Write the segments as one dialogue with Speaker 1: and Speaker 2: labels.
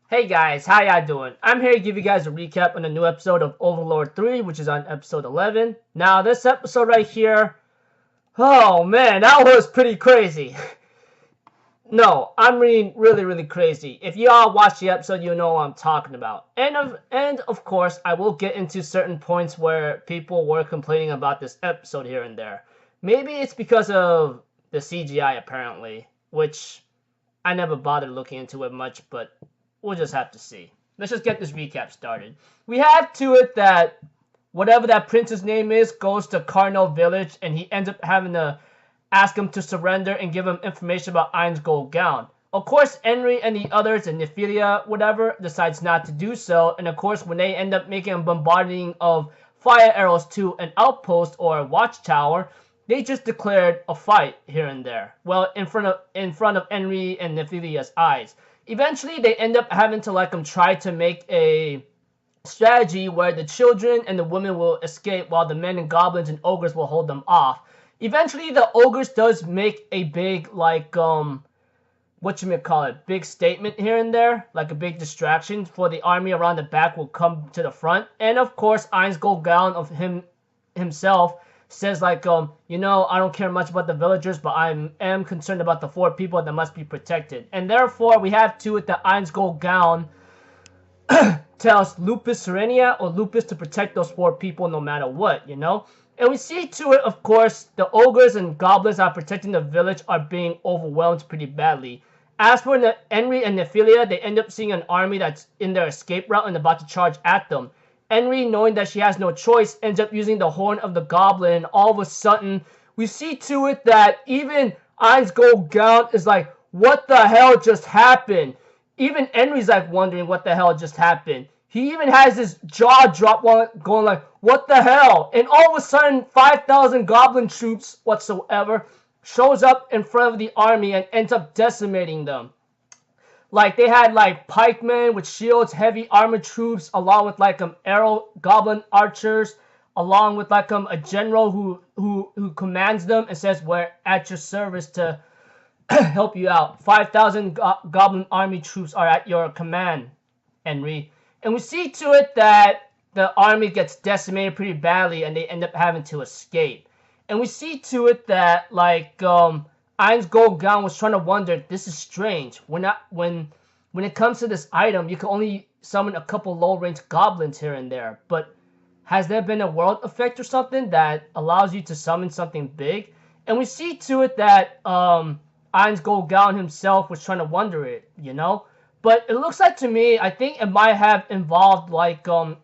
Speaker 1: Hey guys, how y'all doing? I'm here to give you guys a recap on a new episode of Overlord 3, which is on episode 11. Now, this episode right here, oh man, that was pretty crazy. No, I mean really crazy. If y'all watch the episode, you know what I'm talking about. And of course, I will get into certain points where people were complaining about this episode here and there. Maybe it's because of the CGI apparently, which I never bothered looking into it much, but we'll just have to see. Let's just get this recap started. We have to it that whatever that prince's name is goes to Cardinal Village, and he ends up having to ask him to surrender and give him information about Ain's gold gown. Of course, Henry and the others, and Nephilia, whatever, decides not to do so, and of course, when they end up making a bombarding of fire arrows to an outpost or a watchtower, they just declared a fight here and there. Well, in front of Henry and Nephilia's eyes. Eventually, they end up having to try to make a strategy where the children and the women will escape while the men and goblins and ogres will hold them off. Eventually, the ogres does make a big big statement here and there, like a big distraction for the army around the back will come to the front. And of course, Ain's gold gown of himself says I don't care much about the villagers, but I am concerned about the 4 people that must be protected. And therefore, we have to it that Ain's gold gown tells Lupus Serenia or Lupus to protect those 4 people no matter what, And we see to it, of course, the ogres and goblins that are protecting the village are being overwhelmed pretty badly. As for Henry and Nephilia, they end up seeing an army that's in their escape route and about to charge at them. Henry, knowing that she has no choice, ends up using the horn of the goblin, and all of a sudden, we see to it that even Ain's gold gown is like, what the hell just happened? Even Henry's wondering what the hell just happened. He even has his jaw drop going like, what the hell? And all of a sudden, 5,000 goblin troops whatsoever shows up in front of the army and ends up decimating them. They had pikemen with shields, heavy armored troops, along with arrow goblin archers, along with a general who commands them and says, we're at your service to help you out. 5,000 goblin army troops are at your command, Henry. And we see to it that the army gets decimated pretty badly and they end up having to escape. And we see to it that Ain's gold gown was trying to wonder, this is strange. When it comes to this item, you can only summon a couple low-range goblins here and there. But has there been a world effect or something that allows you to summon something big? And we see to it that Ain's gold gown himself was trying to wonder it, But it looks like to me, I think it might have involved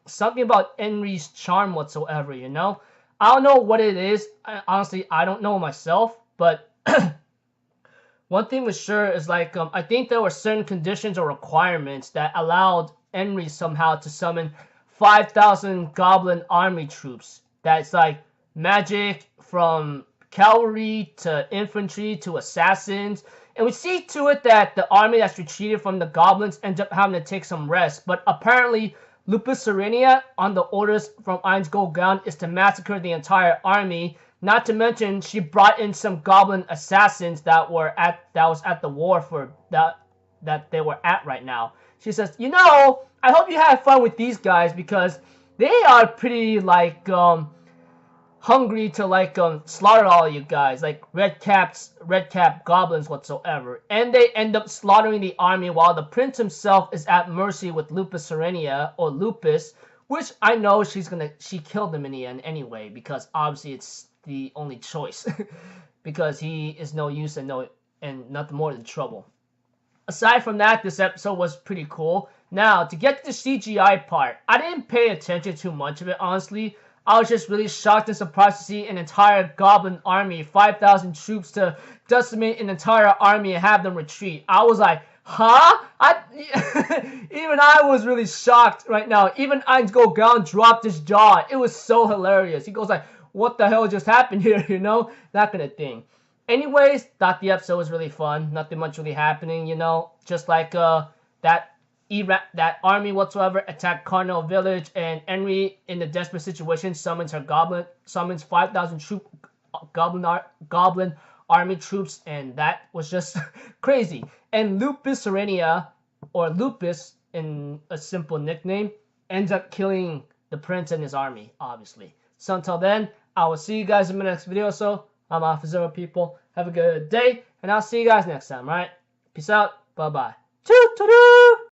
Speaker 1: something about Henry's charm whatsoever, I don't know what it is. Honestly, I don't know myself, but one thing for sure is I think there were certain conditions or requirements that allowed Henry somehow to summon 5,000 goblin army troops. That's magic from cavalry to infantry to assassins. And we see to it that the army that's retreated from the goblins ends up having to take some rest. But apparently, Lupus Serenia, on the orders from Ain's gold gown, is to massacre the entire army. Not to mention, she brought in some goblin assassins that was at the war for that they were at right now. She says, I hope you had fun with these guys because they are pretty hungry to slaughter all you guys, red cap goblins whatsoever. And they end up slaughtering the army while the prince himself is at mercy with Lupus Serenia or Lupus, which I know she killed him in the end anyway, because obviously it's the only choice because he is no use and nothing more than trouble. Aside from that, this episode was pretty cool. Now, to get to the CGI part, I didn't pay attention too much of it, honestly. I was just really shocked and surprised to see an entire goblin army, 5,000 troops to decimate an entire army and have them retreat. I was like, huh? Even I was really shocked right now. Even Ain's gold gown dropped his jaw. It was so hilarious. He goes like, what the hell just happened here, That kind of thing. Anyways, thought the episode was really fun. Nothing much really happening, Just that army whatsoever attacked Cardinal Village, and Henry, in the desperate situation, summons 5,000 goblin army troops, and that was just crazy. And Lupus Serenia, or Lupus, in a simple nickname, ends up killing the prince and his army, obviously. So until then, I will see you guys in my next video. So I'm Alpha Zero, people. Have a good day, and I'll see you guys next time, right? Peace out. Bye-bye. Choo-choo-doo!